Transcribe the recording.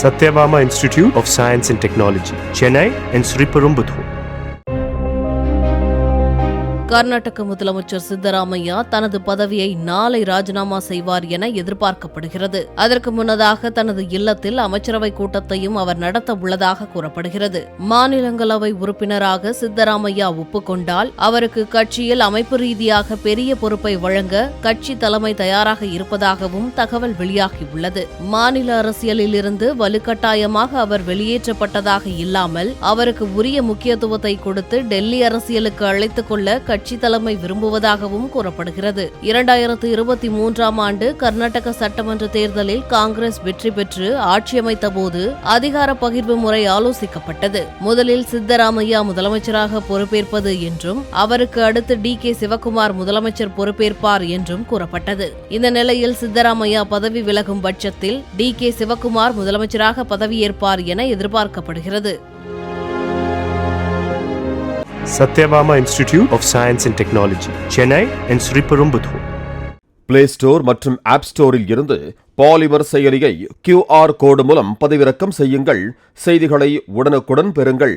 Satyabama Institute of Science and Technology, Chennai and Sriperumbudur. Karnataka முதலமைச்சர் சித்தராமையா தனது பதவியை நாளை ராஜினாமா செய்வார் என எதிர்பார்க்கப்படுகிறது. அதற்கு முன்னதாக தனது இல்லத்தில் அமைச்சரவை கூட்டத்தையும் அவர் நடத்த உள்ளதாக கூறப்படுகிறது. மாநிலங்களவை உறுப்பினராக சித்தராமையா ஒப்புக்கொண்டால் அவருக்கு கட்சியில் அமைப்பு ரீதியாக பெரிய பொறுப்பை வழங்க கட்சி தலைமை தயாராக இருப்பதாகவும் தகவல் வெளியாகியுள்ளது. மாநில அரசியலில் இருந்து வலுக்கட்டாயமாக அவர் வெளியேற்றப்பட்டதாக இல்லாமல் அவருக்கு உரிய முக்கியத்துவத்தை கொடுத்து டெல்லி அரசியலுக்கு அழைத்துக் கொள்ள கட்சி தலைமை விரும்புவதாகவும் கூறப்படுகிறது. 2023ஆம் ஆண்டு கர்நாடக சட்டமன்ற தேர்தலில் காங்கிரஸ் வெற்றி பெற்று ஆட்சியமைத்த போது அதிகார பகிர்வு முறை ஆலோசிக்கப்பட்டது. முதலில் சித்தராமையா முதலமைச்சராக பொறுப்பேற்பது என்றும் அவருக்கு அடுத்து டி.கே. சிவக்குமார் முதலமைச்சர் பொறுப்பேற்பார் என்றும் கூறப்பட்டது. இந்த நிலையில் சித்தராமையா பதவி விலகும் பட்சத்தில் டி.கே. சிவக்குமார் முதலமைச்சராக பதவியேற்பார் என எதிர்பார்க்கப்படுகிறது. Satyabama Institute of Science and Technology, Chennai and Sriperumbudur. Play store மற்றும் ஆப் ஸ்டோரில் இருந்து பாலிமர் செயலியை QR கோடு மூலம் பதிவிறக்கம் செய்யுங்கள். செய்திகளை உடனுக்குடன் பெறுங்கள்.